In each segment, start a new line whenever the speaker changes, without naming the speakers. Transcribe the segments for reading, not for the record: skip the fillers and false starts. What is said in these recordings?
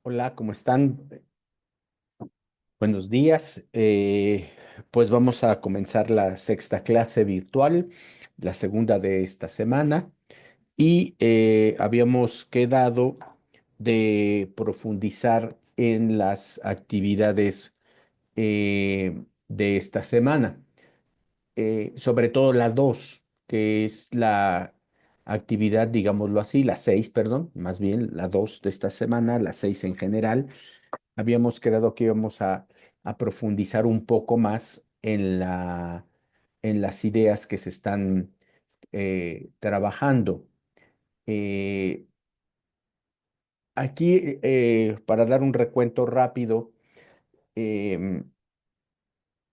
Hola, ¿cómo están? Buenos días. Pues vamos a comenzar la sexta clase virtual, la segunda de esta semana, y habíamos quedado de profundizar en las actividades de esta semana, sobre todo la dos, que es la actividad, digámoslo así, la seis, perdón, más bien la dos de esta semana, la seis en general. Habíamos quedado que íbamos a profundizar un poco más en las ideas que se están trabajando. Eh, Aquí, para dar un recuento rápido, em,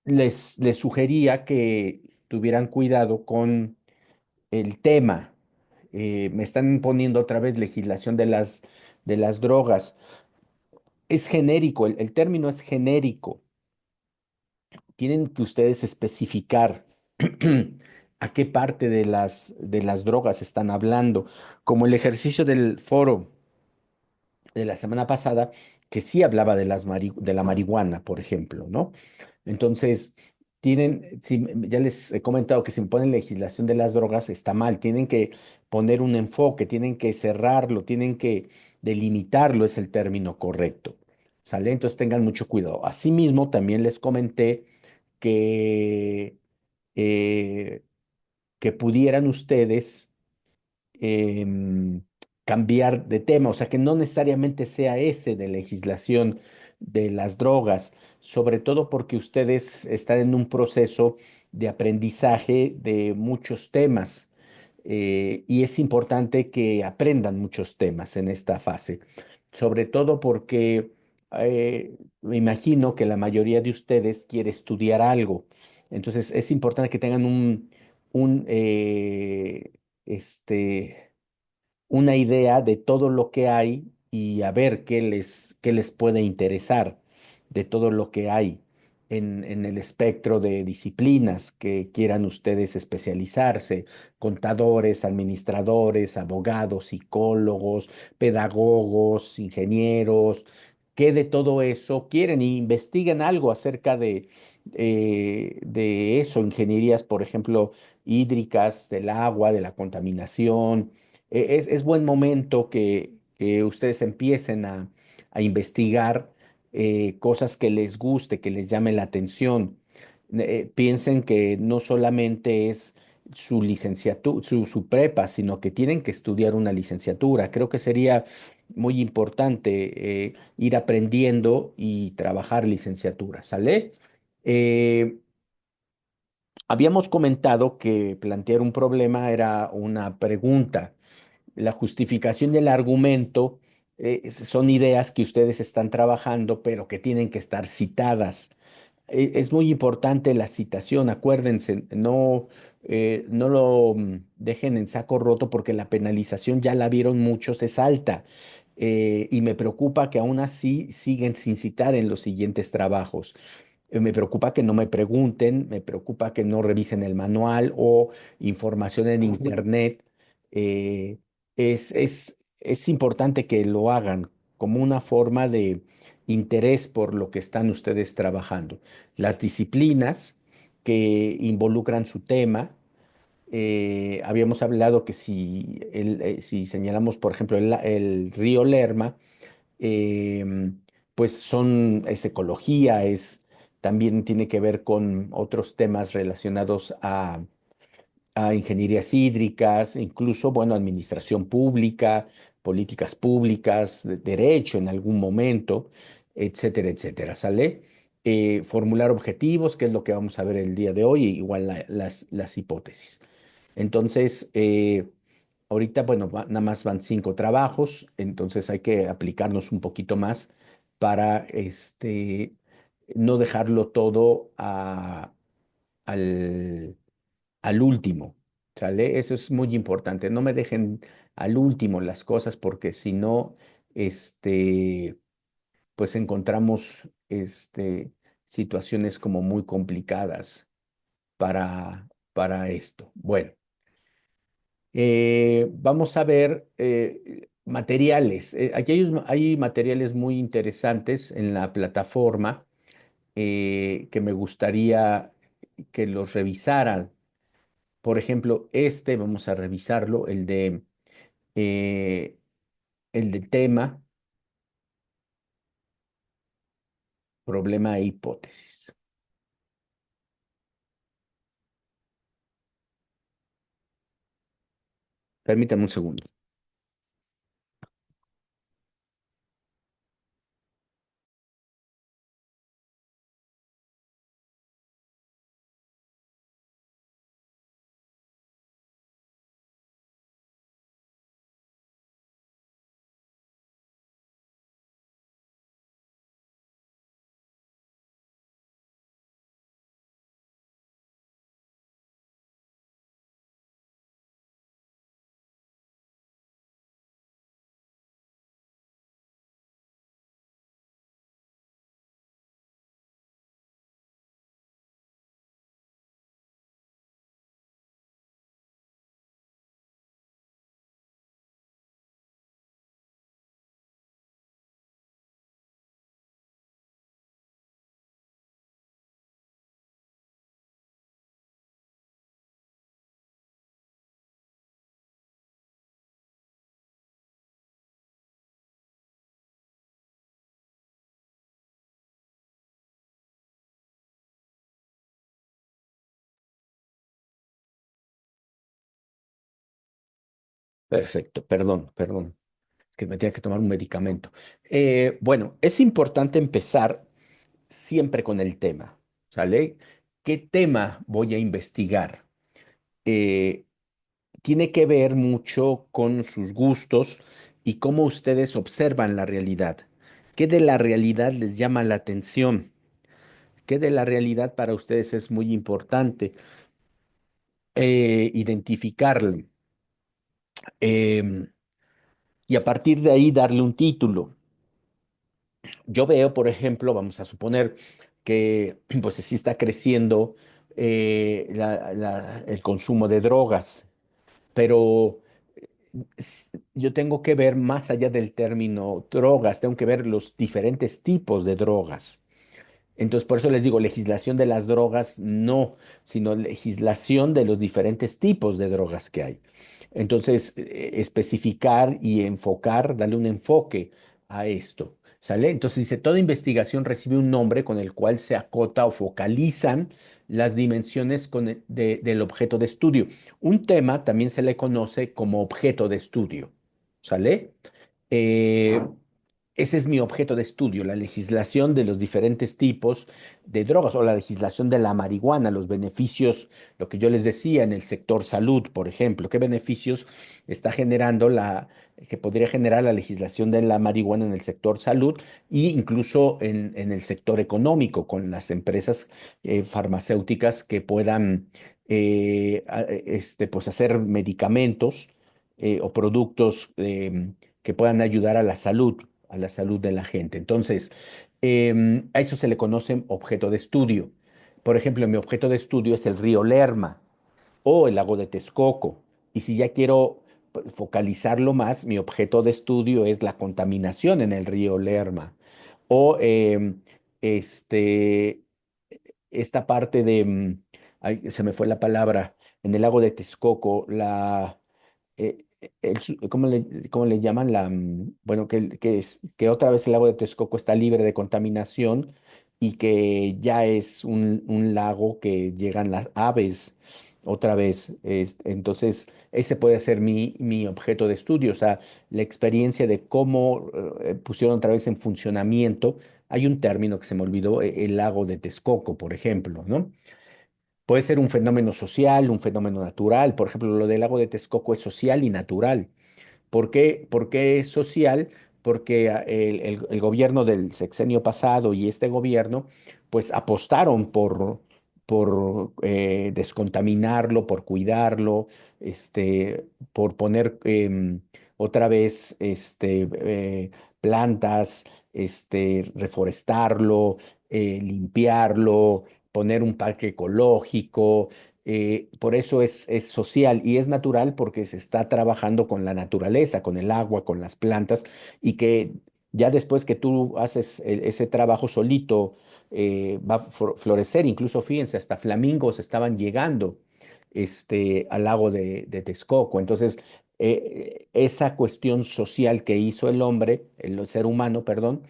les sugería que tuvieran cuidado con el tema. Me están poniendo otra vez legislación de las drogas. Es genérico, el término es genérico. Tienen que ustedes especificar a qué parte de las drogas están hablando, como el ejercicio del foro de la semana pasada, que sí hablaba de de la marihuana, por ejemplo, ¿no? Entonces, ya les he comentado que si ponen legislación de las drogas está mal, tienen que poner un enfoque, tienen que cerrarlo, tienen que delimitarlo, es el término correcto. ¿Sale? Entonces tengan mucho cuidado. Asimismo, también les comenté que, eh, que pudieran ustedes em, cambiar de tema, o sea, que no necesariamente sea ese de legislación de las drogas, sobre todo porque ustedes están en un proceso de aprendizaje de muchos temas. Y es importante que aprendan muchos temas en esta fase, sobre todo porque me imagino que la mayoría de ustedes quiere estudiar algo. Entonces es importante que tengan un, este, una idea de todo lo que hay y a ver qué les puede interesar de todo lo que hay en el espectro de disciplinas que quieran ustedes especializarse: contadores, administradores, abogados, psicólogos, pedagogos, ingenieros. ¿Qué de todo eso quieren? Y investiguen algo acerca de eso, ingenierías, por ejemplo, hídricas, del agua, de la contaminación. Es buen momento que ustedes empiecen a investigar cosas que les guste, que les llame la atención. Piensen que no solamente es su licenciatura, su prepa, sino que tienen que estudiar una licenciatura. Creo que sería muy importante ir aprendiendo y trabajar licenciatura, ¿sale? Eh, Habíamos comentado que plantear un problema era una pregunta. La justificación del argumento son ideas que ustedes están trabajando, pero que tienen que estar citadas. Es muy importante la citación, acuérdense, no lo dejen en saco roto porque la penalización, ya la vieron muchos, es alta. Y me preocupa que aún así siguen sin citar en los siguientes trabajos. Me preocupa que no me pregunten, me preocupa que no revisen el manual o información en internet. Eh, es importante que lo hagan como una forma de interés por lo que están ustedes trabajando. Las disciplinas que involucran su tema, habíamos hablado que si señalamos, por ejemplo, el río Lerma, pues es ecología, también tiene que ver con otros temas relacionados a ingenierías hídricas, incluso, bueno, administración pública, políticas públicas, derecho en algún momento, etcétera, etcétera, ¿sale? Formular objetivos, que es lo que vamos a ver el día de hoy, y igual las hipótesis. Entonces, ahorita, bueno, nada más van cinco trabajos, entonces hay que aplicarnos un poquito más para no dejarlo todo al, al último, ¿sale? Eso es muy importante. No me dejen al último las cosas porque si no, este, pues encontramos situaciones como muy complicadas para esto. Bueno. Vamos a ver, materiales. Aquí hay materiales muy interesantes en la plataforma que me gustaría que los revisaran. Por ejemplo, vamos a revisarlo, eh, el de tema, problema e hipótesis. Permítame un segundo. Perfecto, perdón, perdón, que me tenía que tomar un medicamento. Bueno, es importante empezar siempre con el tema, ¿sale? ¿Qué tema voy a investigar? Eh, Tiene que ver mucho con sus gustos y cómo ustedes observan la realidad. ¿Qué de la realidad les llama la atención? ¿Qué de la realidad para ustedes es muy importante identificarlo? Em, y a partir de ahí darle un título. Yo veo, por ejemplo, vamos a suponer que pues sí está creciendo el consumo de drogas, pero yo tengo que ver más allá del término drogas, tengo que ver los diferentes tipos de drogas. Entonces, por eso les digo, legislación de las drogas no, sino legislación de los diferentes tipos de drogas que hay. Entonces, especificar y enfocar, darle un enfoque a esto, ¿sale? Entonces, dice, toda investigación recibe un nombre con el cual se acota o focalizan las dimensiones del objeto de estudio. Un tema también se le conoce como objeto de estudio, ¿sale? Eh, Ese es mi objeto de estudio, la legislación de los diferentes tipos de drogas o la legislación de la marihuana, los beneficios, lo que yo les decía en el sector salud, por ejemplo, qué beneficios está generando que podría generar la legislación de la marihuana en el sector salud e incluso en el sector económico, con las empresas farmacéuticas que puedan pues hacer medicamentos o productos que puedan ayudar a la salud de la gente. Entonces, a eso se le conoce objeto de estudio. Por ejemplo, mi objeto de estudio es el río Lerma o el lago de Texcoco. Y si ya quiero focalizarlo más, mi objeto de estudio es la contaminación en el río Lerma o este, esta parte ay, se me fue la palabra, en el lago de Texcoco, ¿cómo le llaman? Bueno, que otra vez el lago de Texcoco está libre de contaminación y que ya es un lago que llegan las aves otra vez. Entonces, ese puede ser mi objeto de estudio, o sea, la experiencia de cómo pusieron otra vez en funcionamiento. Hay un término que se me olvidó, el lago de Texcoco, por ejemplo, ¿no? Puede ser un fenómeno social, un fenómeno natural. Por ejemplo, lo del lago de Texcoco es social y natural. Por qué es social? Porque el gobierno del sexenio pasado y este gobierno, pues apostaron por descontaminarlo, por cuidarlo, por poner otra vez plantas, reforestarlo, limpiarlo, poner un parque ecológico. Por eso es social y es natural porque se está trabajando con la naturaleza, con el agua, con las plantas y que ya después que tú haces ese trabajo solito, va a florecer. Incluso fíjense, hasta flamingos estaban llegando al lago de Texcoco. Entonces, esa cuestión social que hizo el hombre, el ser humano, perdón,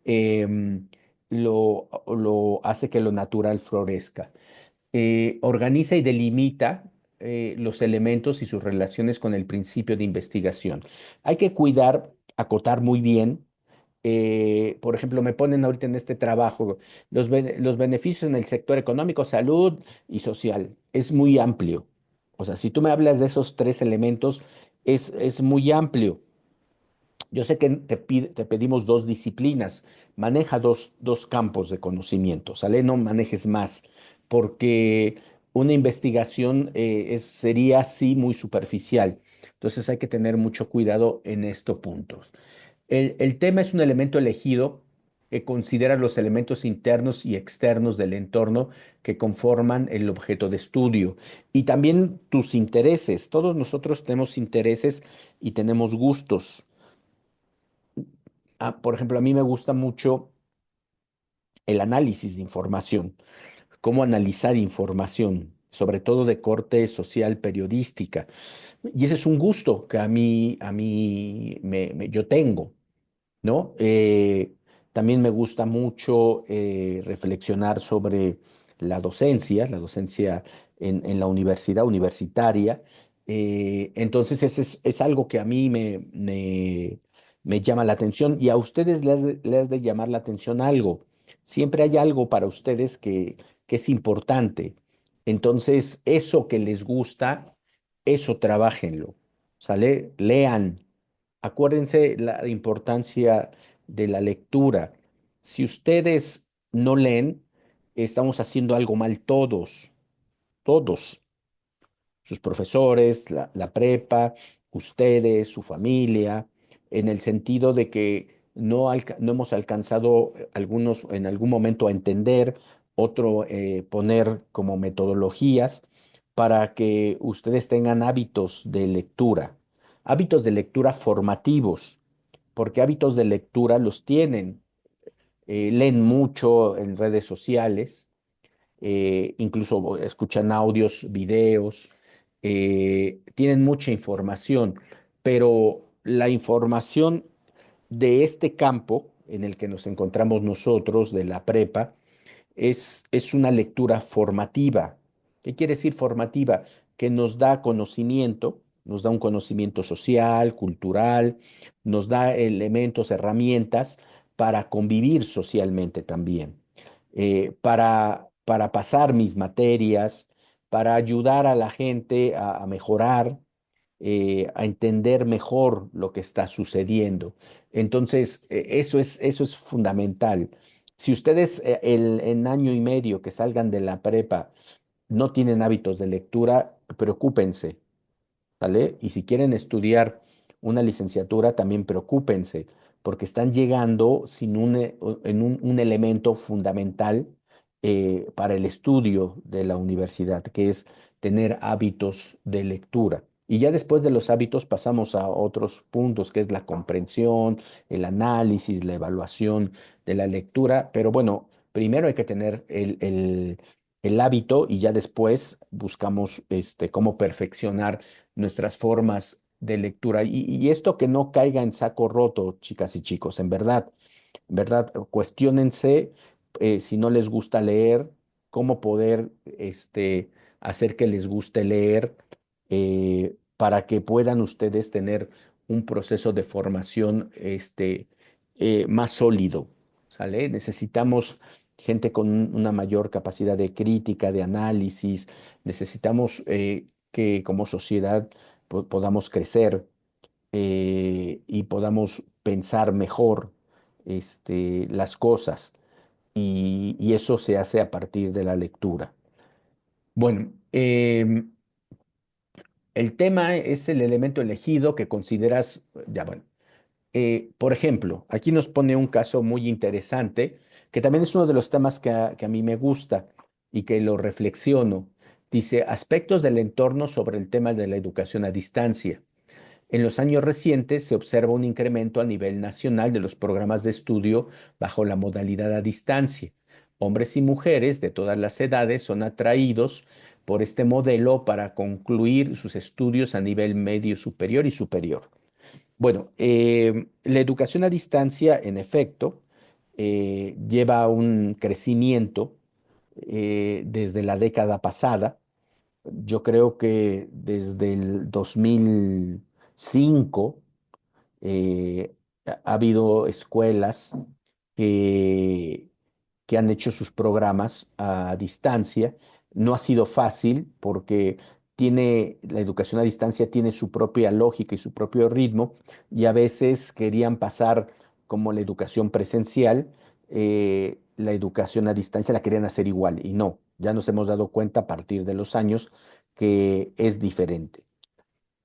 em, lo hace que lo natural florezca. Organiza y delimita los elementos y sus relaciones con el principio de investigación. Hay que cuidar, acotar muy bien. Por ejemplo, me ponen ahorita en este trabajo los beneficios en el sector económico, salud y social. Es muy amplio. O sea, si tú me hablas de esos tres elementos, es muy amplio. Yo sé que te pedimos dos disciplinas, maneja dos campos de conocimiento, ¿sale? No manejes más, porque una investigación sería así muy superficial. Entonces hay que tener mucho cuidado en estos puntos. El tema es un elemento elegido que considera los elementos internos y externos del entorno que conforman el objeto de estudio y también tus intereses. Todos nosotros tenemos intereses y tenemos gustos. Por ejemplo, a mí me gusta mucho el análisis de información, cómo analizar información, sobre todo de corte social, periodística. Y ese es un gusto que a mí yo tengo. ¿No? También me gusta mucho reflexionar sobre la docencia en la universidad universitaria. Entonces, ese es algo que a mí me llama la atención y a ustedes les has de llamar la atención algo. Siempre hay algo para ustedes que es importante. Entonces, eso que les gusta, eso trabájenlo, ¿sale? Lean. Acuérdense la importancia de la lectura. Si ustedes no leen, estamos haciendo algo mal todos, todos, sus profesores, la prepa, ustedes, su familia, en el sentido de que no hemos alcanzado algunos en algún momento a entender, otro poner como metodologías para que ustedes tengan hábitos de lectura formativos, porque hábitos de lectura los tienen. Leen mucho en redes sociales, incluso escuchan audios, videos, tienen mucha información, pero la información de este campo en el que nos encontramos nosotros, de la prepa, es una lectura formativa. ¿Qué quiere decir formativa? Que nos da conocimiento, nos da un conocimiento social, cultural, nos da elementos, herramientas para convivir socialmente también, para pasar mis materias, para ayudar a la gente a mejorar, a entender mejor lo que está sucediendo. Entonces, eso es fundamental. Si ustedes en año y medio que salgan de la prepa no tienen hábitos de lectura, preocúpense, ¿vale? Y si quieren estudiar una licenciatura, también preocúpense, porque están llegando sin un elemento fundamental para el estudio de la universidad, que es tener hábitos de lectura. Y ya después de los hábitos pasamos a otros puntos, que es la comprensión, el análisis, la evaluación de la lectura. Pero bueno, primero hay que tener el hábito y ya después buscamos cómo perfeccionar nuestras formas de lectura. Y esto que no caiga en saco roto, chicas y chicos, en verdad, cuestiónense si no les gusta leer, cómo poder hacer que les guste leer para que puedan ustedes tener un proceso de formación más sólido, ¿sale? Necesitamos gente con una mayor capacidad de crítica, de análisis, necesitamos que como sociedad podamos crecer y podamos pensar mejor las cosas y eso se hace a partir de la lectura. Bueno, el tema es el elemento elegido que consideras, ya bueno, por ejemplo, aquí nos pone un caso muy interesante, que también es uno de los temas que a mí me gusta y que lo reflexiono. Dice, aspectos del entorno sobre el tema de la educación a distancia. En los años recientes se observa un incremento a nivel nacional de los programas de estudio bajo la modalidad a distancia. Hombres y mujeres de todas las edades son atraídos por este modelo para concluir sus estudios a nivel medio superior y superior. Bueno, la educación a distancia, en efecto, lleva un crecimiento desde la década pasada. Yo creo que desde el 2005 ha habido escuelas que, que han hecho sus programas a distancia. No ha sido fácil porque la educación a distancia tiene su propia lógica y su propio ritmo, y a veces querían pasar como la educación presencial, la educación a distancia la querían hacer igual y no. Ya nos hemos dado cuenta a partir de los años que es diferente.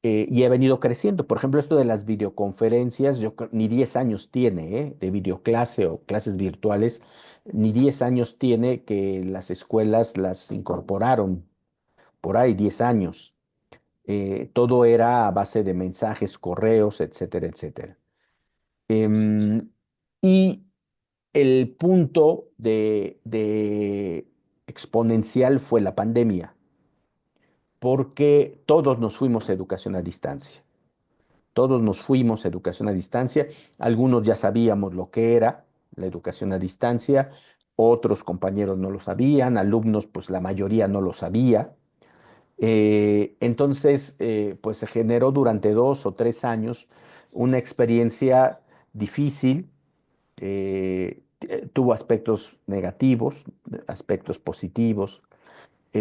Y ha venido creciendo. Por ejemplo, esto de las videoconferencias, ni 10 años tiene, de videoclase o clases virtuales, ni 10 años tiene que las escuelas las incorporaron, por ahí 10 años. Todo era a base de mensajes, correos, etcétera, etcétera. Em, y el punto de exponencial fue la pandemia, porque todos nos fuimos a educación a distancia. Todos nos fuimos a educación a distancia. Algunos ya sabíamos lo que era la educación a distancia, otros compañeros no lo sabían, alumnos, pues la mayoría no lo sabía. Entonces, pues se generó durante 2 o 3 años una experiencia difícil. Tuvo aspectos negativos, aspectos positivos.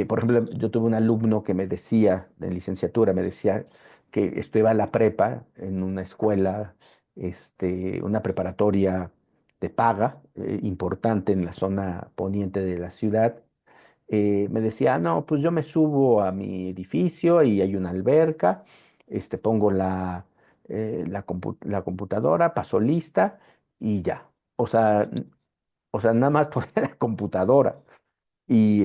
Por ejemplo, yo tuve un alumno que me decía, en licenciatura, me decía que estudiaba la prepa en una escuela, una preparatoria de paga, importante en la zona poniente de la ciudad. Me decía, no, pues yo me subo a mi edificio y hay una alberca, pongo la computadora, paso lista y ya. O sea, nada más poner la computadora. Y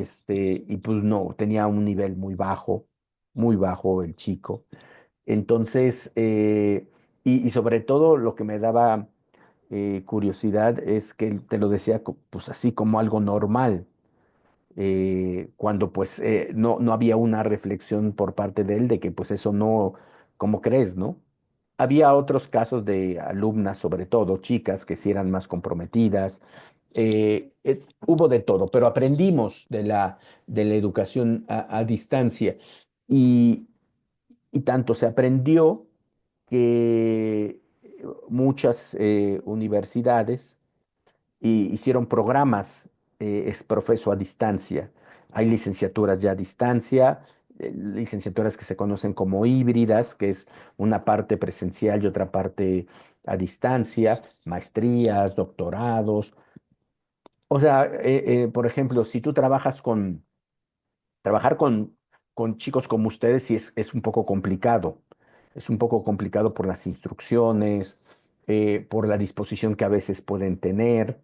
pues no, tenía un nivel muy bajo el chico. Entonces, y sobre todo lo que me daba curiosidad es que él te lo decía pues así como algo normal, cuando pues no había una reflexión por parte de él de que pues eso no, ¿cómo crees, no? Había otros casos de alumnas, sobre todo chicas, que sí eran más comprometidas. Hubo de todo, pero aprendimos de la educación a distancia. Y, y tanto se aprendió que muchas universidades hicieron programas es profeso a distancia. Hay licenciaturas ya a distancia, licenciaturas que se conocen como híbridas, que es una parte presencial y otra parte a distancia, maestrías, doctorados. O sea, por ejemplo, si tú trabajar con chicos como ustedes sí es un poco complicado. Es un poco complicado por las instrucciones, por la disposición que a veces pueden tener,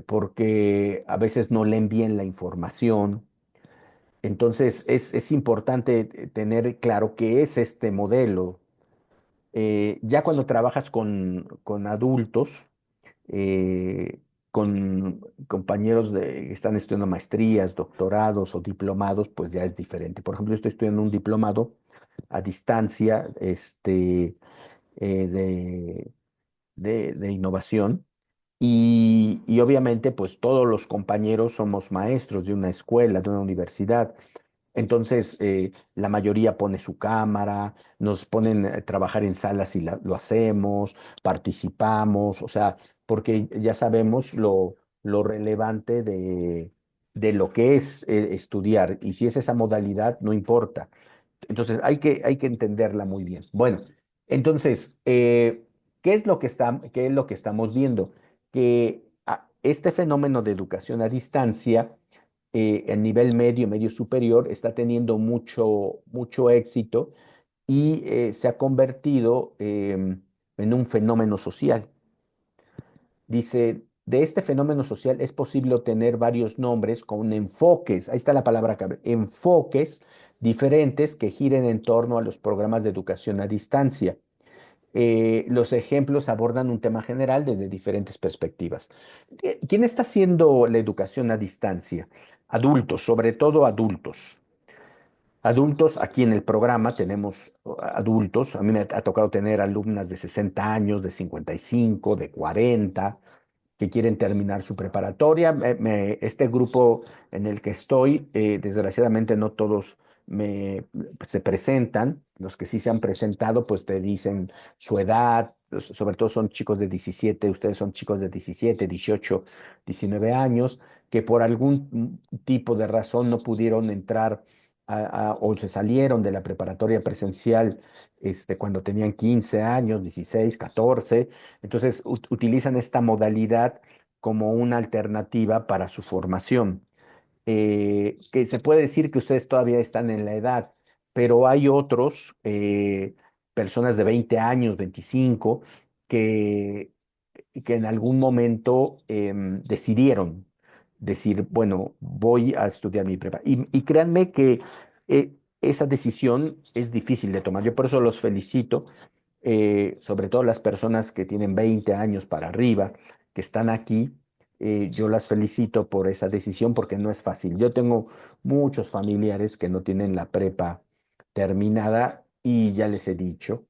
porque a veces no leen bien la información. Entonces es importante tener claro qué es este modelo. Ya cuando trabajas con adultos, con compañeros que están estudiando maestrías, doctorados o diplomados, pues ya es diferente. Por ejemplo, yo estoy estudiando un diplomado a distancia, de, de innovación. Y obviamente, pues todos los compañeros somos maestros de una escuela, de una universidad. Entonces, la mayoría pone su cámara, nos ponen a trabajar en salas y lo hacemos, participamos, o sea, porque ya sabemos lo relevante de lo que es estudiar. Y si es esa modalidad, no importa. Entonces, hay que entenderla muy bien. Bueno, entonces, qué es lo que estamos viendo? Que este fenómeno de educación a distancia, en nivel medio, medio superior, está teniendo mucho, mucho éxito y se ha convertido en un fenómeno social. Dice, de este fenómeno social es posible obtener varios nombres con enfoques, ahí está la palabra clave, enfoques diferentes que giren en torno a los programas de educación a distancia. Los ejemplos abordan un tema general desde diferentes perspectivas. ¿Quién está haciendo la educación a distancia? Adultos, sobre todo adultos. Adultos, aquí en el programa tenemos adultos, a mí me ha tocado tener alumnas de 60 años, de 55, de 40 que quieren terminar su preparatoria. Este grupo en el que estoy, desgraciadamente no todos se presentan. Los que sí se han presentado, pues te dicen su edad, sobre todo son chicos de 17, ustedes son chicos de 17, 18, 19 años, que por algún tipo de razón no pudieron entrar o se salieron de la preparatoria presencial cuando tenían 15 años, 16, 14. Entonces, utilizan esta modalidad como una alternativa para su formación. Que se puede decir que ustedes todavía están en la edad, pero hay otros, personas de 20 años, 25, que, que en algún momento decidieron decir, bueno, voy a estudiar mi prepa. Y créanme que esa decisión es difícil de tomar. Yo por eso los felicito, sobre todo las personas que tienen 20 años para arriba, que están aquí. Yo las felicito por esa decisión porque no es fácil. Yo tengo muchos familiares que no tienen la prepa terminada y ya les he dicho,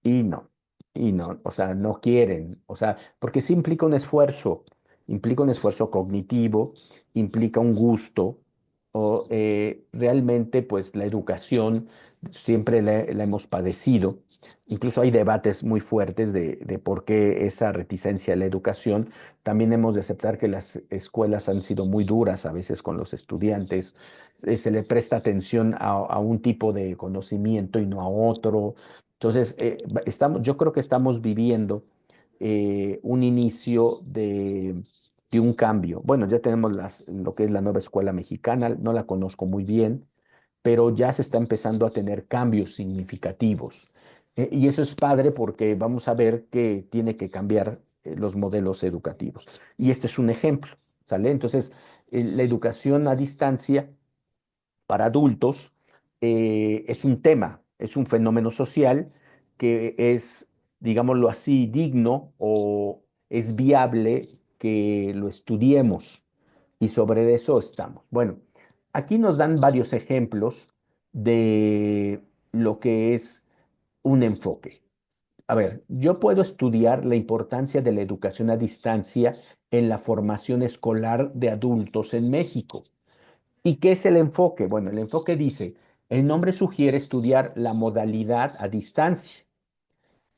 y no, y no, o sea, no quieren, o sea, porque sí implica un esfuerzo cognitivo, implica un gusto, o realmente pues la educación siempre la hemos padecido. Incluso hay debates muy fuertes de por qué esa reticencia a la educación. También hemos de aceptar que las escuelas han sido muy duras a veces con los estudiantes. Se le presta atención a un tipo de conocimiento y no a otro. Entonces, yo creo que estamos viviendo un inicio de un cambio. Bueno, ya tenemos lo que es la nueva escuela mexicana, no la conozco muy bien, pero ya se está empezando a tener cambios significativos. Y eso es padre porque vamos a ver que tiene que cambiar los modelos educativos. Y este es un ejemplo, ¿sale? Entonces, la educación a distancia para adultos es un tema, es un fenómeno social que es, digámoslo así, digno o es viable que lo estudiemos y sobre eso estamos. Bueno, aquí nos dan varios ejemplos de lo que es un enfoque. A ver, yo puedo estudiar la importancia de la educación a distancia en la formación escolar de adultos en México. ¿Y qué es el enfoque? Bueno, el enfoque dice, el nombre sugiere estudiar la modalidad a distancia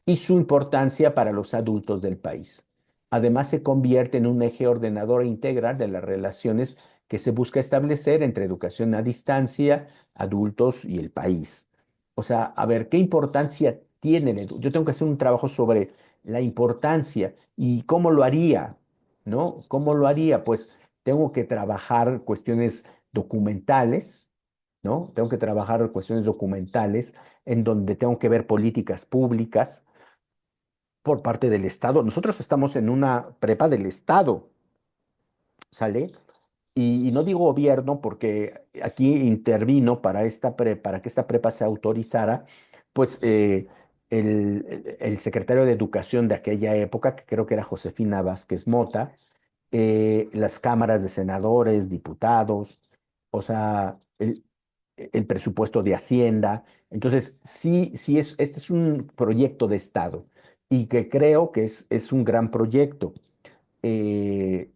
y su importancia para los adultos del país. Además, se convierte en un eje ordenador e integral de las relaciones que se busca establecer entre educación a distancia, adultos y el país. O sea, a ver, ¿qué importancia tiene Yo tengo que hacer un trabajo sobre la importancia y cómo lo haría, ¿no? ¿Cómo lo haría? Pues tengo que trabajar cuestiones documentales, ¿no? Tengo que trabajar cuestiones documentales en donde tengo que ver políticas públicas por parte del Estado. Nosotros estamos en una prepa del Estado, ¿sale? Y no digo gobierno porque aquí intervino para que esta prepa se autorizara, pues el secretario de Educación de aquella época, que creo que era Josefina Vázquez Mota, las cámaras de senadores, diputados, o sea, el presupuesto de Hacienda. Entonces, sí este es un proyecto de Estado y que creo que es un gran proyecto, eh,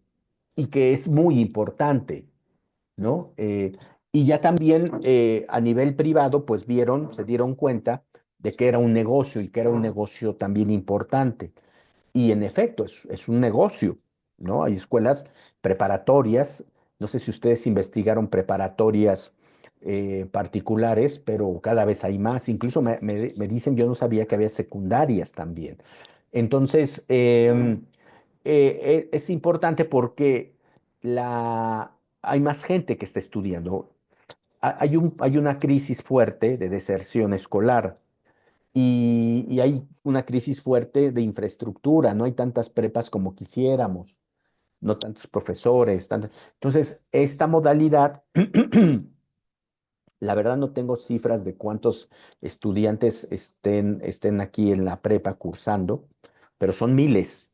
y que es muy importante, ¿no? Y ya también a nivel privado, pues se dieron cuenta de que era un negocio y que era un negocio también importante. Y en efecto, es un negocio, ¿no? Hay escuelas preparatorias, no sé si ustedes investigaron preparatorias particulares, pero cada vez hay más. Incluso me dicen, yo no sabía que había secundarias también. Entonces, es importante porque hay más gente que está estudiando. Hay una crisis fuerte de deserción escolar y hay una crisis fuerte de infraestructura, no hay tantas prepas como quisiéramos, no tantos profesores, entonces, esta modalidad, la verdad no tengo cifras de cuántos estudiantes estén aquí en la prepa cursando, pero son miles,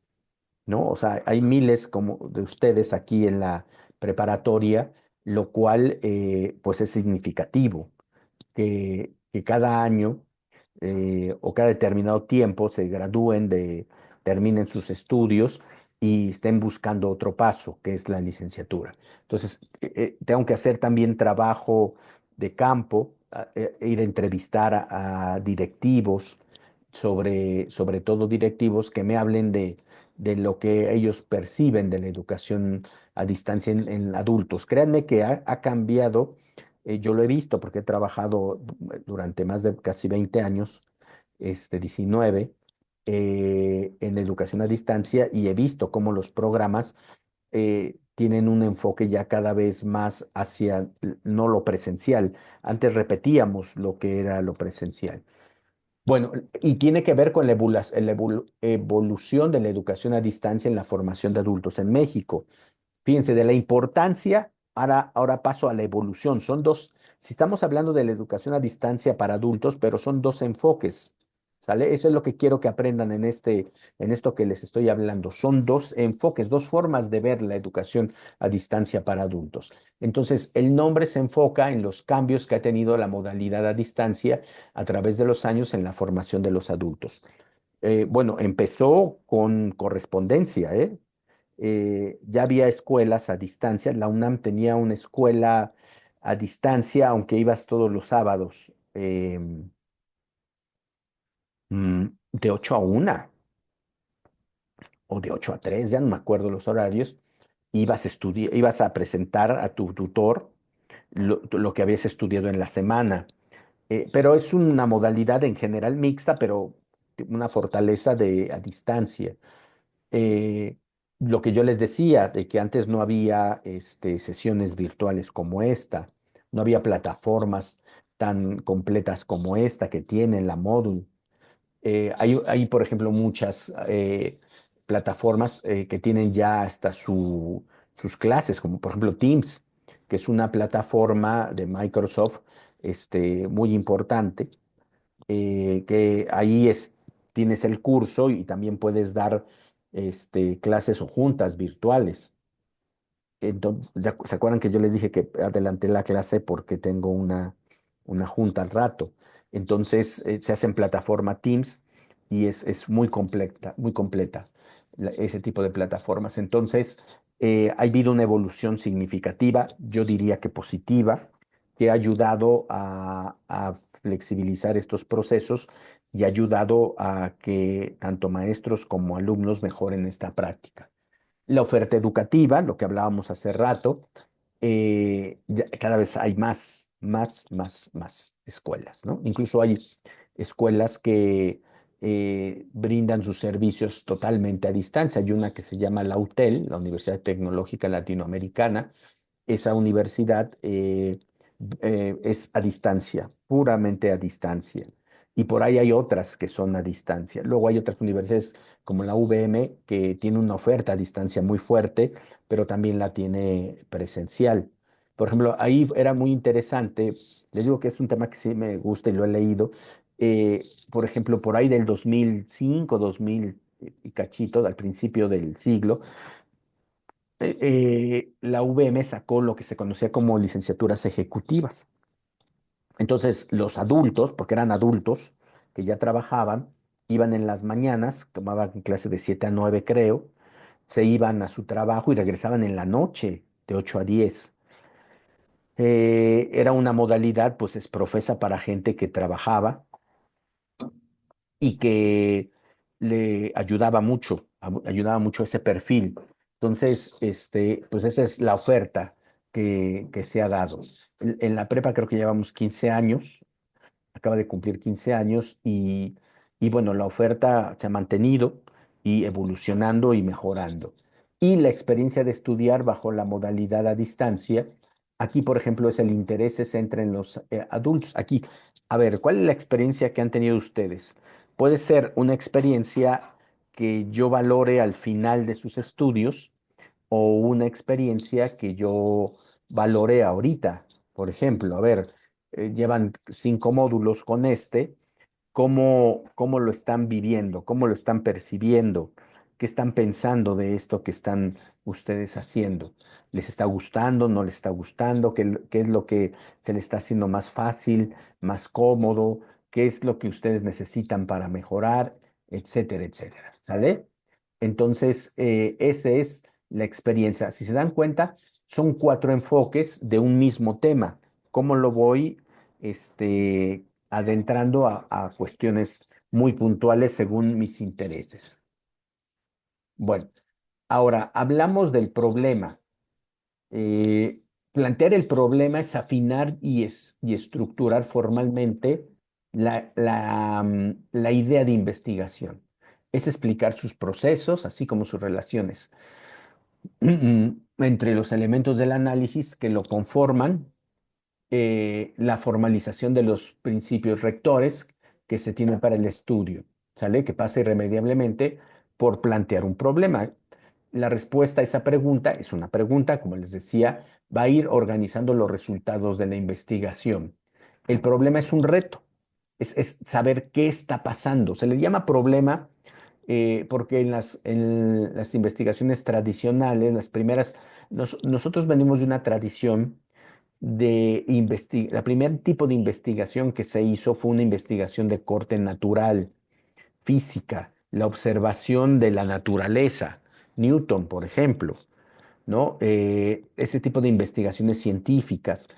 ¿no? O sea, hay miles como de ustedes aquí en la preparatoria, lo cual pues es significativo que cada año o cada determinado tiempo se gradúen terminen sus estudios y estén buscando otro paso, que es la licenciatura. Entonces, tengo que hacer también trabajo de campo, ir a entrevistar a directivos, sobre todo directivos que me hablen de lo que ellos perciben de la educación a distancia en adultos. Créanme que ha cambiado, yo lo he visto porque he trabajado durante más de casi 20 años, 19, en educación a distancia y he visto cómo los programas tienen un enfoque ya cada vez más hacia no lo presencial. Antes repetíamos lo que era lo presencial. Bueno, y tiene que ver con la evolución de la educación a distancia en la formación de adultos en México. Fíjense, de la importancia, ahora paso a la evolución. Son dos, si estamos hablando de la educación a distancia para adultos, pero son dos enfoques, ¿sale? Eso es lo que quiero que aprendan en esto que les estoy hablando. Son dos enfoques, dos formas de ver la educación a distancia para adultos. Entonces, el nombre se enfoca en los cambios que ha tenido la modalidad a distancia a través de los años en la formación de los adultos. Bueno, empezó con correspondencia, ¿eh? Ya había escuelas a distancia. La UNAM tenía una escuela a distancia, aunque ibas todos los sábados, de 8 a 1 o de 8 a 3, ya no me acuerdo los horarios. Ibas a presentar a tu tutor lo que habías estudiado en la semana. Pero es una modalidad en general mixta, pero una fortaleza de a distancia. eh, lo que yo les decía, de que antes no había sesiones virtuales como esta, no había plataformas tan completas como esta que tiene la Moodle. Hay, por ejemplo, muchas plataformas que tienen ya hasta sus clases, como por ejemplo Teams, que es una plataforma de Microsoft muy importante, que ahí tienes el curso y también puedes dar clases o juntas virtuales. Entonces, ¿se acuerdan que yo les dije que adelanté la clase porque tengo una junta al rato? Entonces, se hace en plataforma Teams y es muy completa, muy completa ese tipo de plataformas. Entonces, ha habido una evolución significativa, yo diría que positiva, que ha ayudado a flexibilizar estos procesos y ha ayudado a que tanto maestros como alumnos mejoren esta práctica. La oferta educativa, lo que hablábamos hace rato, cada vez hay más escuelas, ¿no? Incluso hay escuelas que brindan sus servicios totalmente a distancia. Hay una que se llama la UTEL, la Universidad Tecnológica Latinoamericana. Esa universidad es a distancia, puramente a distancia. Y por ahí hay otras que son a distancia. Luego hay otras universidades como la UVM que tiene una oferta a distancia muy fuerte, pero también la tiene presencial. Por ejemplo, ahí era muy interesante, les digo que es un tema que sí me gusta y lo he leído. Por ejemplo, por ahí del 2005, 2000 y cachito, al principio del siglo, la UVM sacó lo que se conocía como licenciaturas ejecutivas. Entonces, los adultos, porque eran adultos que ya trabajaban, iban en las mañanas, tomaban clase de 7 a 9, creo, se iban a su trabajo y regresaban en la noche, de 8 a 10. Era una modalidad, pues, es profesa para gente que trabajaba y que le ayudaba mucho ese perfil. Entonces, pues esa es la oferta que se ha dado. En la prepa creo que llevamos 15 años, acaba de cumplir 15 años y bueno, la oferta se ha mantenido y evolucionando y mejorando. Y la experiencia de estudiar bajo la modalidad a distancia, aquí por ejemplo es el interés se centra en los adultos. Aquí, a ver, ¿cuál es la experiencia que han tenido ustedes? Puede ser una experiencia que yo valore al final de sus estudios o una experiencia que yo valore ahorita. Por ejemplo, a ver, llevan 5 módulos con este. ¿Cómo lo están viviendo? ¿Cómo lo están percibiendo? ¿Qué están pensando de esto que están ustedes haciendo? ¿Les está gustando? ¿No les está gustando? ¿Qué es lo que se les está haciendo más fácil, más cómodo? ¿Qué es lo que ustedes necesitan para mejorar? Etcétera, etcétera. ¿Sale? Entonces, esa es la experiencia. Si se dan cuenta, son 4 enfoques de un mismo tema. ¿Cómo lo voy, adentrando a cuestiones muy puntuales según mis intereses? Bueno, ahora hablamos del problema. Eh, Plantear el problema es afinar y estructurar formalmente la idea de investigación. Es explicar sus procesos, así como sus relaciones entre los elementos del análisis que lo conforman, la formalización de los principios rectores que se tienen para el estudio, ¿sale? Que pasa irremediablemente por plantear un problema. La respuesta a esa pregunta es una pregunta, como les decía, va a ir organizando los resultados de la investigación. El problema es un reto, es saber qué está pasando. Se le llama problema porque en las investigaciones tradicionales, las primeras, nosotros venimos de una tradición la primer tipo de investigación que se hizo fue una investigación de corte natural, física, la observación de la naturaleza. Newton, por ejemplo, ¿no? Ese tipo de investigaciones científicas,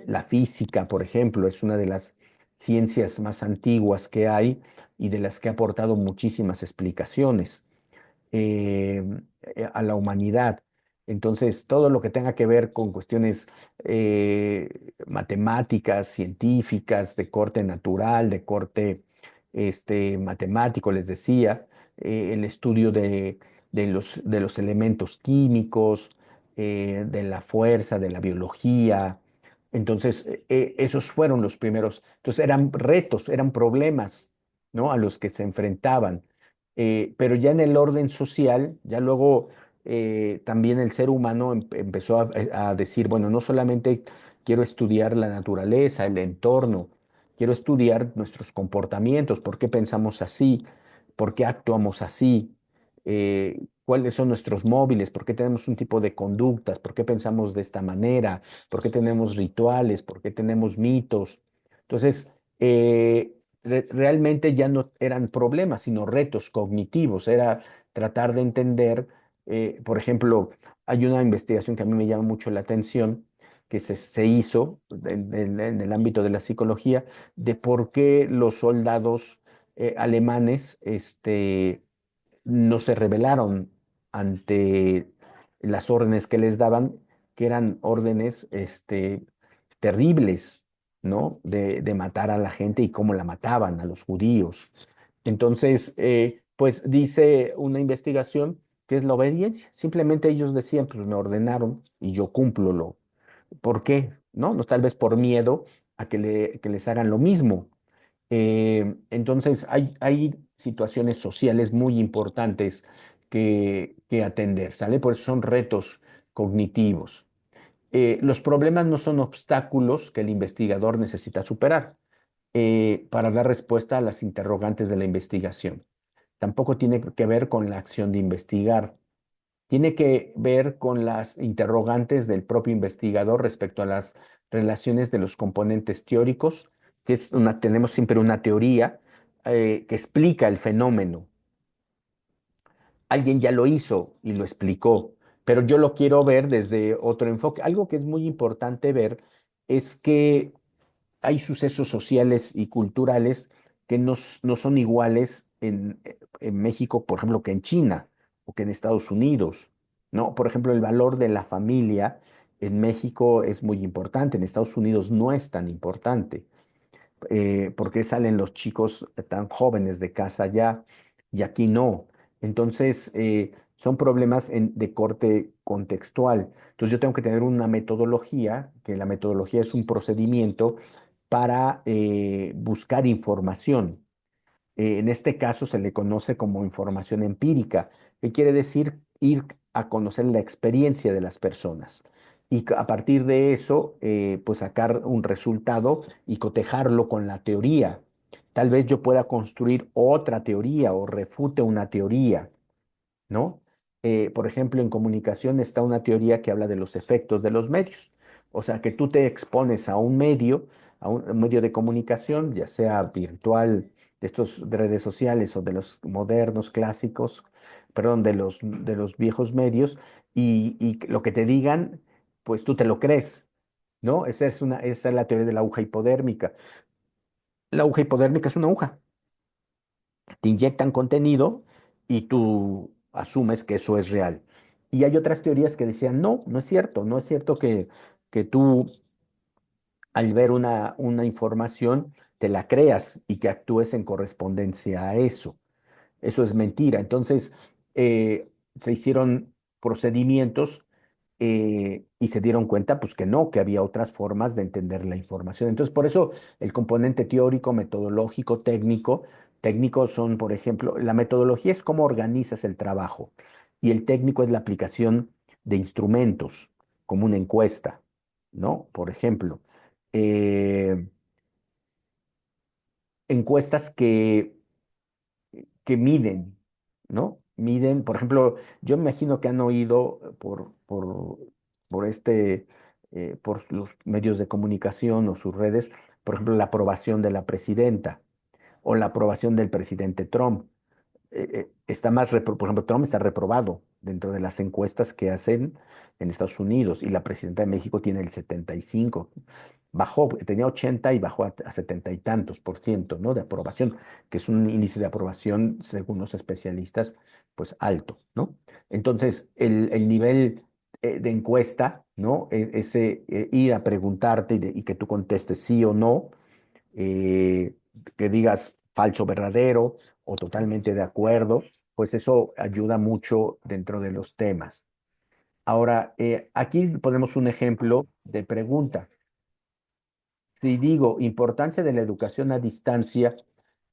la física, por ejemplo, es una de las ciencias más antiguas que hay y de las que ha aportado muchísimas explicaciones eh, a la humanidad. Entonces, todo lo que tenga que ver con cuestiones matemáticas, científicas, de corte natural, de corte matemático, les decía, el estudio de los elementos químicos, de la fuerza, de la biología. Entonces, esos fueron los primeros. Entonces, eran retos, eran problemas, ¿no? A los que se enfrentaban. Pero ya en el orden social, ya luego también el ser humano empezó a decir, bueno, no solamente quiero estudiar la naturaleza, el entorno, quiero estudiar nuestros comportamientos, por qué pensamos así, por qué actuamos así, cuáles son nuestros móviles, por qué tenemos un tipo de conductas, por qué pensamos de esta manera, por qué tenemos rituales, por qué tenemos mitos. Entonces, realmente ya no eran problemas, sino retos cognitivos. Era tratar de entender, por ejemplo, hay una investigación que a mí me llama mucho la atención, que se hizo en el ámbito de la psicología, de por qué los soldados alemanes no se rebelaron ante las órdenes que les daban, que eran órdenes terribles, ¿no? De matar a la gente y cómo la mataban a los judíos. Entonces, pues dice una investigación que es la obediencia. Simplemente ellos decían, pues me ordenaron y yo cumplo lo. ¿Por qué? ¿No? No, tal vez por miedo a que les hagan lo mismo. Entonces, hay situaciones sociales muy importantes que atender, ¿sale? Por eso son retos cognitivos. Los problemas no son obstáculos que el investigador necesita superar para dar respuesta a las interrogantes de la investigación. Tampoco tiene que ver con la acción de investigar. Tiene que ver con las interrogantes del propio investigador respecto a las relaciones de los componentes teóricos, tenemos siempre una teoría que explica el fenómeno. Alguien ya lo hizo y lo explicó, pero yo lo quiero ver desde otro enfoque. Algo que es muy importante ver es que hay sucesos sociales y culturales que no son iguales en México, por ejemplo, que en China o que en Estados Unidos, ¿no? Por ejemplo, el valor de la familia en México es muy importante, en Estados Unidos no es tan importante. ¿Por qué salen los chicos tan jóvenes de casa ya y aquí no? Entonces, son problemas de corte contextual. Entonces, yo tengo que tener una metodología, que la metodología es un procedimiento para buscar información. En este caso se le conoce como información empírica, que quiere decir ir a conocer la experiencia de las personas y a partir de eso, pues sacar un resultado y cotejarlo con la teoría. Tal vez yo pueda construir otra teoría o refute una teoría, ¿no? Por ejemplo, en comunicación está una teoría que habla de los efectos de los medios. O sea, que tú te expones a un medio de comunicación, ya sea virtual, de estos de redes sociales o de los modernos, clásicos, perdón, de los viejos medios, y lo que te digan, pues tú te lo crees, ¿no? Esa es la teoría de la aguja hipodérmica. La aguja hipodérmica es una aguja, te inyectan contenido y tú asumes que eso es real. Y hay otras teorías que decían, no, no es cierto, no es cierto que tú al ver una información te la creas y que actúes en correspondencia a eso. Eso es mentira. Entonces, se hicieron procedimientos y se dieron cuenta, pues que no, que había otras formas de entender la información. Entonces, por eso el componente teórico, metodológico, técnico son, por ejemplo, la metodología es cómo organizas el trabajo y el técnico es la aplicación de instrumentos, como una encuesta, ¿no? Por ejemplo, eh, encuestas que miden, ¿no? Miden, por ejemplo, yo me imagino que han oído por los medios de comunicación o sus redes, por ejemplo, la aprobación de la presidenta o la aprobación del presidente Trump. Por ejemplo, Trump está reprobado dentro de las encuestas que hacen en Estados Unidos y la presidenta de México tiene el 75. Bajó, tenía 80 y bajó a 70 y tantos por ciento, ¿no? De aprobación, que es un índice de aprobación, según los especialistas, pues alto, ¿no? Entonces, el nivel de encuesta, ¿no? Ir a preguntarte y que tú contestes sí o no, eh, que digas falso, verdadero o totalmente de acuerdo, pues eso ayuda mucho dentro de los temas. Ahora, aquí ponemos un ejemplo de pregunta. Si digo importancia de la educación a distancia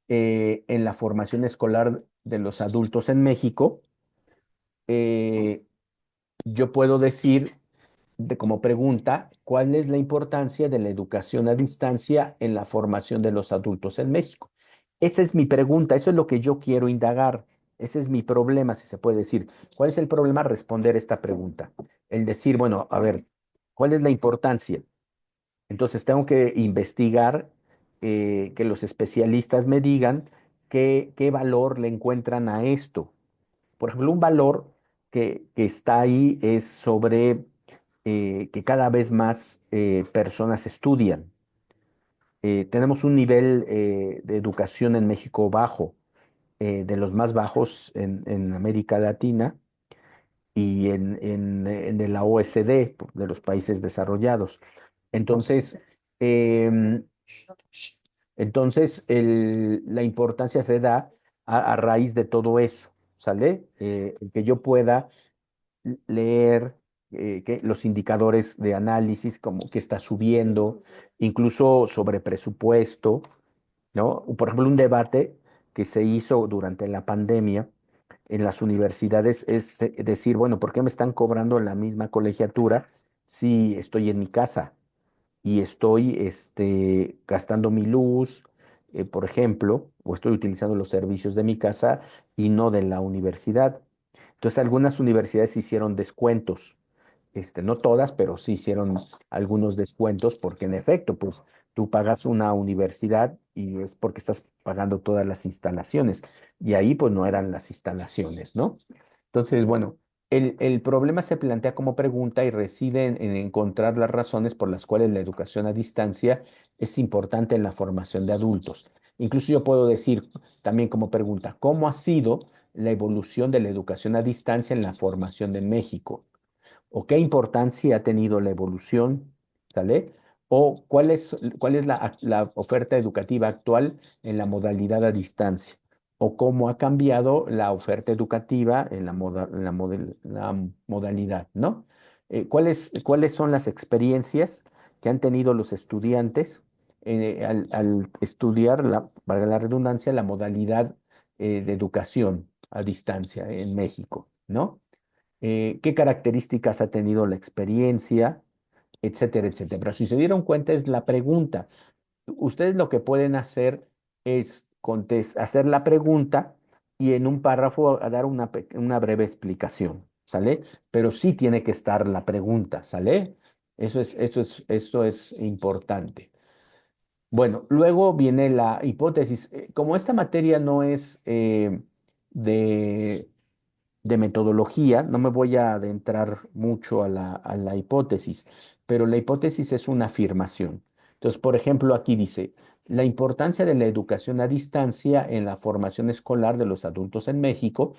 en la formación escolar de los adultos en México, eh, yo puedo decir como pregunta, ¿cuál es la importancia de la educación a distancia en la formación de los adultos en México? Esa es mi pregunta, eso es lo que yo quiero indagar. Ese es mi problema, si se puede decir. ¿Cuál es el problema? Responder esta pregunta. El decir, bueno, a ver, ¿cuál es la importancia? Entonces tengo que investigar, que los especialistas me digan qué valor le encuentran a esto. Por ejemplo, un valor que está ahí es sobre que cada vez más personas estudian. Tenemos un nivel de educación en México bajo, de los más bajos en América Latina y en la OECD, de los países desarrollados. Entonces, em, la importancia se da a raíz de todo eso, ¿sale? El que yo pueda leer los indicadores de análisis, como que está subiendo, incluso sobre presupuesto, ¿no? Por ejemplo, un debate que se hizo durante la pandemia en las universidades es decir, bueno, ¿por qué me están cobrando la misma colegiatura si estoy en mi casa y estoy gastando mi luz, por ejemplo, o estoy utilizando los servicios de mi casa y no de la universidad? Entonces, algunas universidades hicieron descuentos, no todas, pero sí hicieron algunos descuentos porque en efecto, pues tú pagas una universidad y es porque estás pagando todas las instalaciones y ahí pues no eran las instalaciones, ¿no? Entonces, bueno, el problema se plantea como pregunta y reside en encontrar las razones por las cuales la educación a distancia es importante en la formación de adultos. Incluso yo puedo decir también como pregunta, ¿cómo ha sido la evolución de la educación a distancia en la formación de México? ¿O qué importancia ha tenido la evolución? ¿Sale? ¿O cuál es la oferta educativa actual en la modalidad a distancia? ¿O cómo ha cambiado la oferta educativa en la modalidad, ¿no? ¿Cuáles son las experiencias que han tenido los estudiantes al estudiar, valga la redundancia, la modalidad de educación a distancia en México, ¿no? ¿Qué características ha tenido la experiencia? Etcétera, etcétera. Pero si se dieron cuenta, es la pregunta. Ustedes lo que pueden hacer es hacer la pregunta y en un párrafo a dar una breve explicación, ¿sale? Pero sí tiene que estar la pregunta, ¿sale? Esto es importante. Bueno, luego viene la hipótesis. Como esta materia no es de de metodología, no me voy a adentrar mucho a la hipótesis, pero la hipótesis es una afirmación. Entonces, por ejemplo, aquí dice, la importancia de la educación a distancia en la formación escolar de los adultos en México.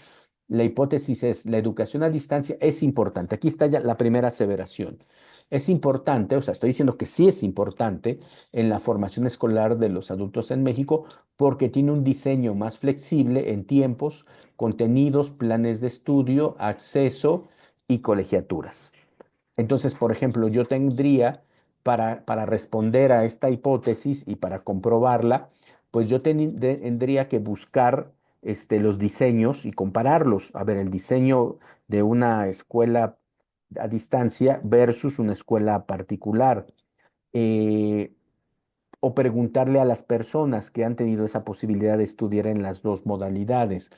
La hipótesis es, la educación a distancia es importante. Aquí está ya la primera aseveración. Es importante, o sea, estoy diciendo que sí es importante en la formación escolar de los adultos en México porque tiene un diseño más flexible en tiempos, contenidos, planes de estudio, acceso y colegiaturas. Entonces, por ejemplo, yo tendría, para responder a esta hipótesis y para comprobarla, pues yo tendría que buscar los diseños y compararlos. A ver, el diseño de una escuela a distancia versus una escuela particular. Eh, o preguntarle a las personas que han tenido esa posibilidad de estudiar en las dos modalidades,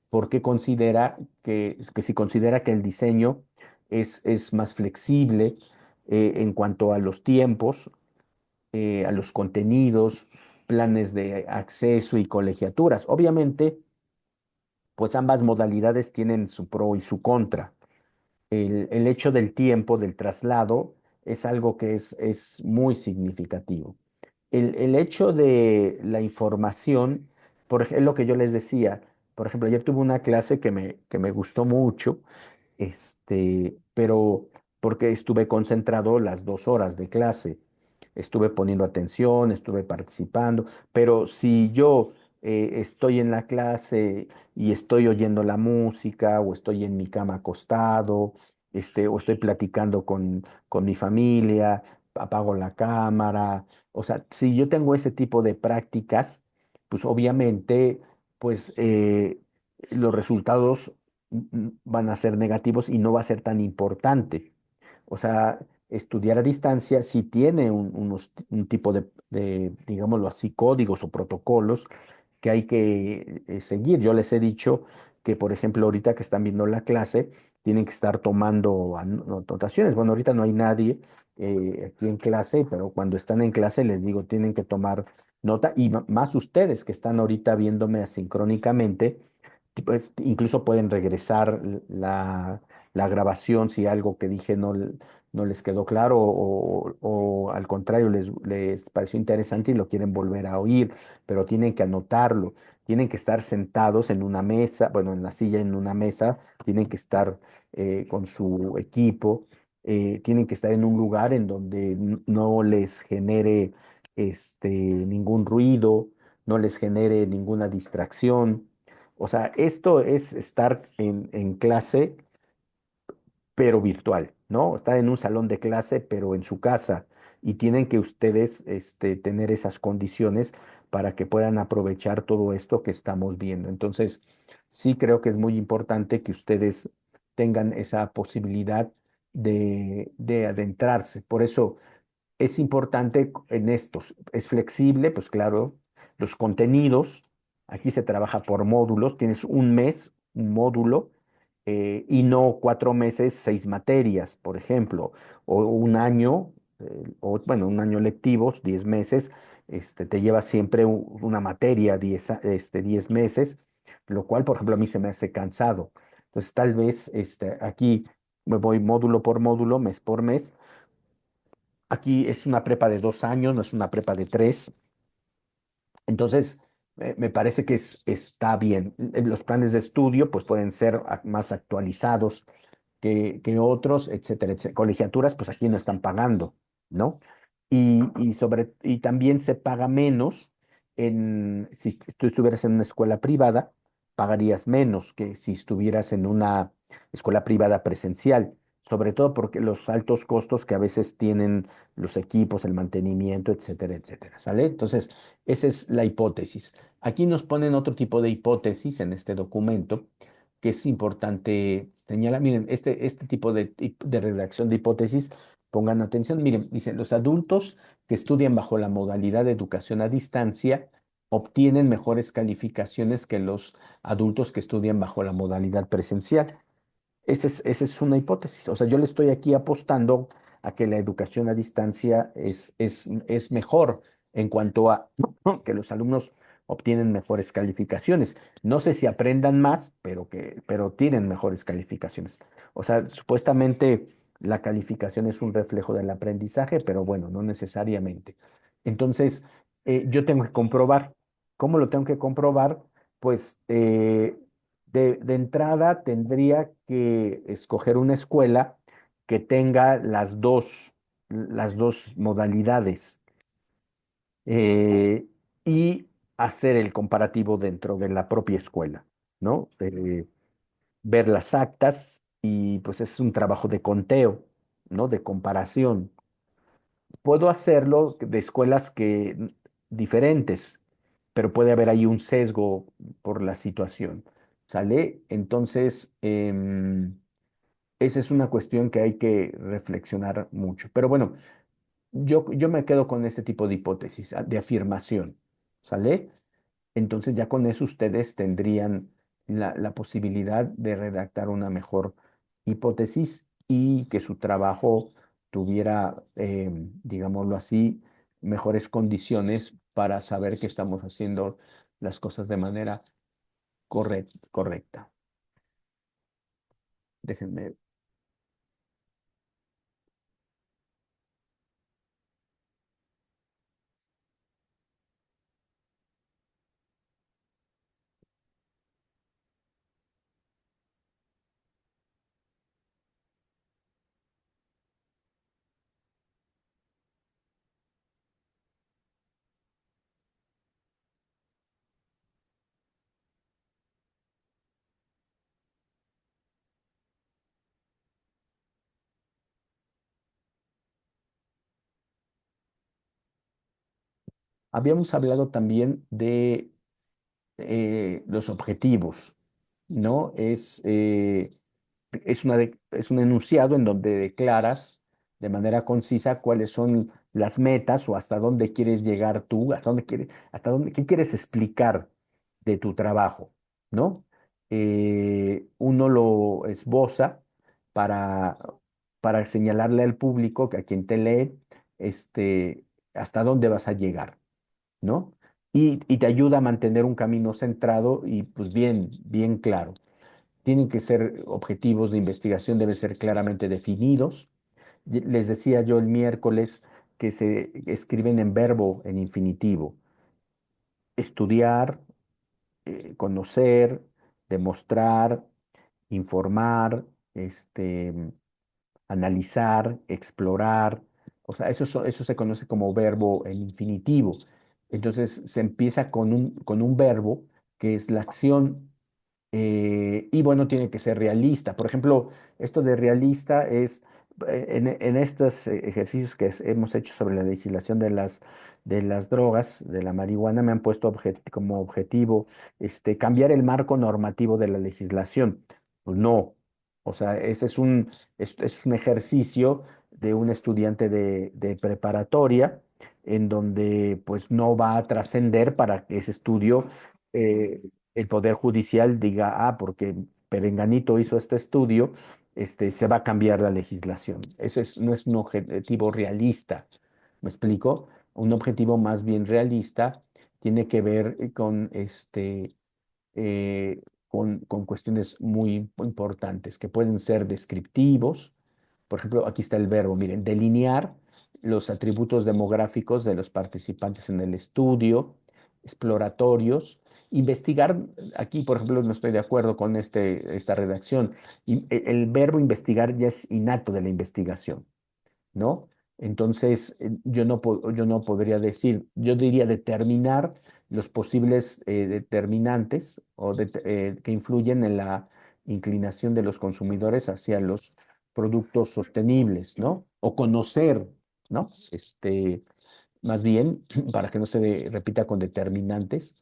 porque considera que si considera que el diseño es más flexible en cuanto a los tiempos, a los contenidos, planes de acceso y colegiaturas. Obviamente, pues ambas modalidades tienen su pro y su contra. El hecho del tiempo, del traslado, es algo que es muy significativo. El hecho de la información, es lo que yo les decía, por ejemplo, ayer tuve una clase que me gustó mucho, pero porque estuve concentrado las 2 horas de clase, estuve poniendo atención, estuve participando, pero si yo estoy en la clase y estoy oyendo la música o estoy en mi cama acostado, o estoy platicando con mi familia, apago la cámara, o sea, si yo tengo ese tipo de prácticas, pues obviamente, pues los resultados van a ser negativos y no va a ser tan importante. O sea, estudiar a distancia sí tiene un tipo digámoslo así, códigos o protocolos que hay que seguir. Yo les he dicho que, por ejemplo, ahorita que están viendo la clase, tienen que estar tomando anotaciones. Bueno, ahorita no hay nadie aquí en clase, pero cuando están en clase les digo, tienen que tomar nota y más ustedes que están ahorita viéndome asincrónicamente, pues incluso pueden regresar la grabación si algo que dije no les quedó claro o al contrario les pareció interesante y lo quieren volver a oír, pero tienen que anotarlo, tienen que estar sentados en una mesa, bueno, en la silla en una mesa, tienen que estar con su equipo, tienen que estar en un lugar en donde no les genere ningún ruido, no les genere ninguna distracción. O sea, esto es estar en clase pero virtual, ¿no? Estar en un salón de clase, pero en su casa. Y tienen que ustedes tener esas condiciones para que puedan aprovechar todo esto que estamos viendo. Entonces, sí creo que es muy importante que ustedes tengan esa posibilidad de adentrarse. Por eso es importante en estos. Es flexible, pues claro, los contenidos. Aquí se trabaja por módulos. Tienes un mes, un módulo, y no 4 meses, 6 materias, por ejemplo, o un año, o bueno, un año lectivo, 10 meses. Te lleva siempre una materia, 10 meses, lo cual, por ejemplo, a mí se me hace cansado. Entonces, tal vez aquí me voy módulo por módulo, mes por mes. Aquí es una prepa de 2 años, no es una prepa de 3. Entonces, me parece que está bien. Los planes de estudio pues pueden ser más actualizados que otros, etcétera, etcétera. Colegiaturas, pues aquí no están pagando, ¿no? Y también se paga menos si tú estuvieras en una escuela privada, pagarías menos que si estuvieras en una escuela privada presencial. sobre todo porque los altos costos que a veces tienen los equipos, el mantenimiento, etcétera, etcétera, ¿sale? Entonces, esa es la hipótesis. Aquí nos ponen otro tipo de hipótesis en este documento que es importante señalar. Miren, este tipo de redacción de hipótesis, pongan atención. Miren, dicen, los adultos que estudian bajo la modalidad de educación a distancia obtienen mejores calificaciones que los adultos que estudian bajo la modalidad presencial. Esa es una hipótesis. O sea, yo le estoy aquí apostando a que la educación a distancia es mejor en cuanto a que los alumnos obtienen mejores calificaciones. No sé si aprendan más, pero tienen mejores calificaciones. O sea, supuestamente la calificación es un reflejo del aprendizaje, pero bueno, no necesariamente. Entonces, yo tengo que comprobar. ¿Cómo lo tengo que comprobar? Pues de entrada tendría que escoger una escuela que tenga las dos modalidades, eh, y hacer el comparativo dentro de la propia escuela, ¿no? Ver las actas y pues es un trabajo de conteo, ¿no? De comparación. Puedo hacerlo de escuelas diferentes, pero puede haber ahí un sesgo por la situación, ¿sale? Entonces, esa es una cuestión que hay que reflexionar mucho. Pero bueno, yo me quedo con este tipo de hipótesis, de afirmación, ¿sale? Entonces ya con eso ustedes tendrían la posibilidad de redactar una mejor hipótesis y que su trabajo tuviera, digámoslo así, mejores condiciones para saber que estamos haciendo las cosas de manera correcta. Déjenme. Habíamos hablado también de los objetivos, ¿no? Es un enunciado en donde declaras de manera concisa cuáles son las metas o hasta dónde quieres llegar tú, qué quieres explicar de tu trabajo, ¿no? Uno lo esboza para, para señalarle al público, que a quien te lee, hasta dónde vas a llegar, ¿no? Y te ayuda a mantener un camino centrado y pues bien, bien claro. Tienen que ser objetivos de investigación, deben ser claramente definidos. Les decía yo el miércoles que se escriben en verbo, en infinitivo. Estudiar, conocer, demostrar, informar, analizar, explorar. O sea, eso se conoce como verbo en infinitivo. Entonces se empieza con un verbo que es la acción, y bueno, tiene que ser realista. Por ejemplo, esto de realista es en estos ejercicios que hemos hecho sobre la legislación de las drogas, de la marihuana, me han puesto como objetivo cambiar el marco normativo de la legislación. Pues no. O sea, ese es un ejercicio de un estudiante de preparatoria en donde pues no va a trascender para que ese estudio, eh, el Poder Judicial diga, porque Perenganito hizo este estudio, se va a cambiar la legislación. No es un objetivo realista, ¿me explico? Un objetivo más bien realista tiene que ver con cuestiones muy importantes que pueden ser descriptivos. Por ejemplo, aquí está el verbo, miren, delinear los atributos demográficos de los participantes en el estudio, exploratorios, investigar. Aquí, por ejemplo, no estoy de acuerdo con esta redacción. El verbo investigar ya es innato de la investigación, ¿no? Entonces, yo no podría decir, yo diría determinar los posibles determinantes que influyen en la inclinación de los consumidores hacia los productos sostenibles, ¿no? O conocer, ¿no? Más bien, para que no se repita con determinantes,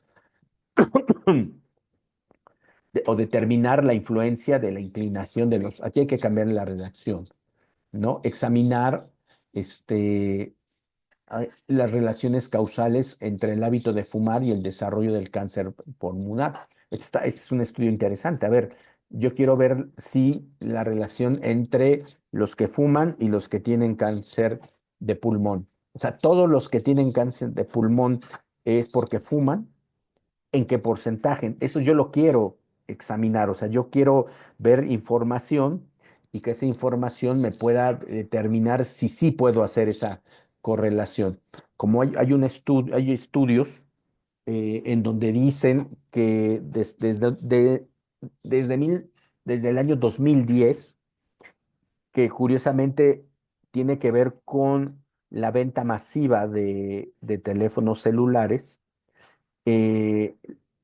o determinar la influencia de la inclinación de los, aquí hay que cambiar la redacción, ¿no? Examinar, este, las relaciones causales entre el hábito de fumar y el desarrollo del cáncer pulmonar. Este es un estudio interesante. A ver, yo quiero ver si la relación entre los que fuman y los que tienen cáncer de pulmón. O sea, todos los que tienen cáncer de pulmón es porque fuman. ¿En qué porcentaje? Eso yo lo quiero examinar. O sea, yo quiero ver información y que esa información me pueda determinar si sí puedo hacer esa correlación. Como hay estudios en donde dicen que desde, desde el año 2010, que curiosamente tiene que ver con la venta masiva de teléfonos celulares. eh,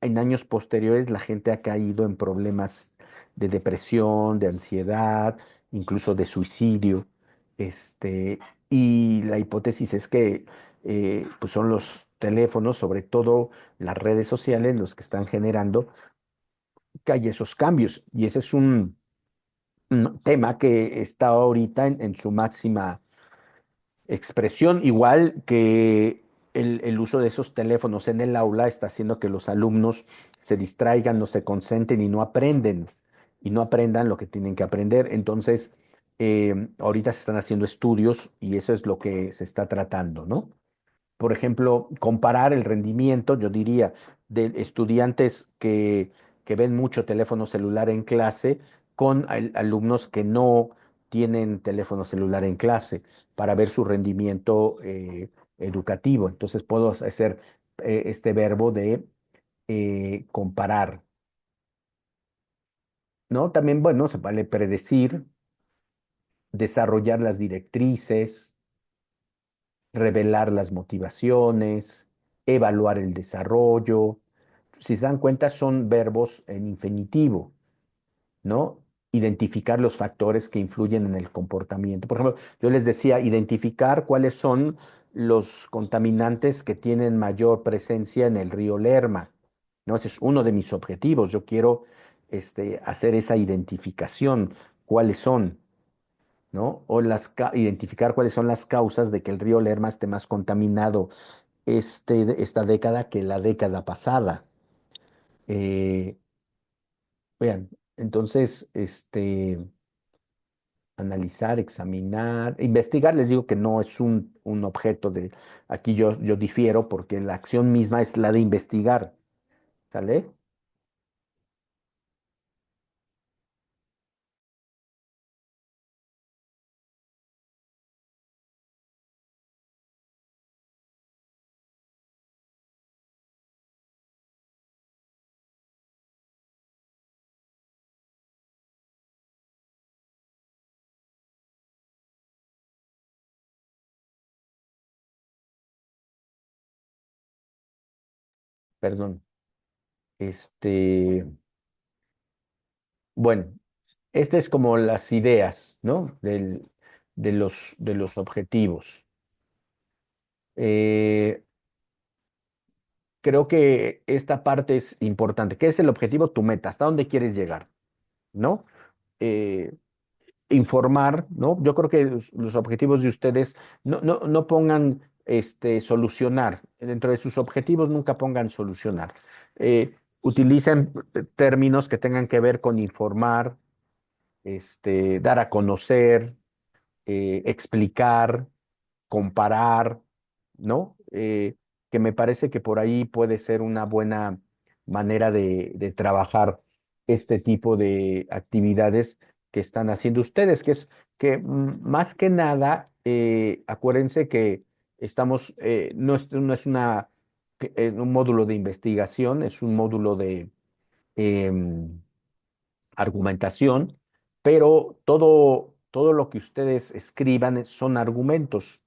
en años posteriores la gente ha caído en problemas de depresión, de ansiedad, incluso de suicidio. Este, y la hipótesis es que pues son los teléfonos, sobre todo las redes sociales, los que están generando que hay esos cambios. Y ese es un tema que está ahorita en su máxima expresión, igual que el uso de esos teléfonos en el aula está haciendo que los alumnos se distraigan, no se concentren y no aprendan lo que tienen que aprender. Entonces, ahorita se están haciendo estudios y eso es lo que se está tratando, ¿no? Por ejemplo, comparar el rendimiento, yo diría, de estudiantes que ven mucho teléfono celular en clase con alumnos que no tienen teléfono celular en clase para ver su rendimiento educativo. Entonces puedo hacer este verbo de comparar, ¿no? También, bueno, se vale predecir, desarrollar las directrices, revelar las motivaciones, evaluar el desarrollo. Si se dan cuenta, son verbos en infinitivo, ¿no? Identificar los factores que influyen en el comportamiento. Por ejemplo, yo les decía, identificar cuáles son los contaminantes que tienen mayor presencia en el río Lerma, ¿no? Ese es uno de mis objetivos. Yo quiero hacer esa identificación, cuáles son. ¿No? O identificar cuáles son las causas de que el río Lerma esté más contaminado esta década que la década pasada. Eh, vean, entonces, analizar, examinar, investigar, les digo que no es un objeto de, aquí yo difiero porque la acción misma es la de investigar, ¿sale? Perdón. Este, bueno, esta es como las ideas, ¿no? De los objetivos. Eh, Creo que esta parte es importante. ¿Qué es el objetivo? Tu meta. ¿Hasta dónde quieres llegar? ¿No? Eh, Informar, ¿no? Yo creo que los objetivos de ustedes no pongan solucionar. Dentro de sus objetivos nunca pongan solucionar. Utilicen términos que tengan que ver con informar, dar a conocer, explicar, comparar, ¿no? Que me parece que por ahí puede ser una buena manera de trabajar este tipo de actividades que están haciendo ustedes, que es que más que nada, acuérdense que no es un módulo de investigación, es un módulo de em, argumentación, pero todo lo que ustedes escriban son argumentos,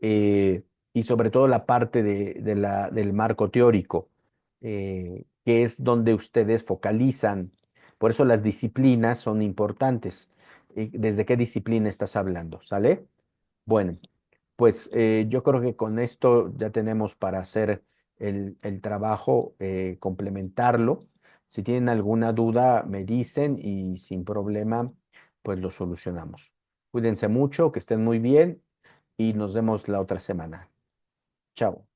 y sobre todo la parte del marco teórico, que es donde ustedes focalizan. Por eso las disciplinas son importantes. desde qué disciplina estás hablando, ¿sale? Bueno, pues yo creo que con esto ya tenemos para hacer el trabajo, complementarlo. Si tienen alguna duda, me dicen y sin problema, pues lo solucionamos. Cuídense mucho, que estén muy bien y nos vemos la otra semana. Chao.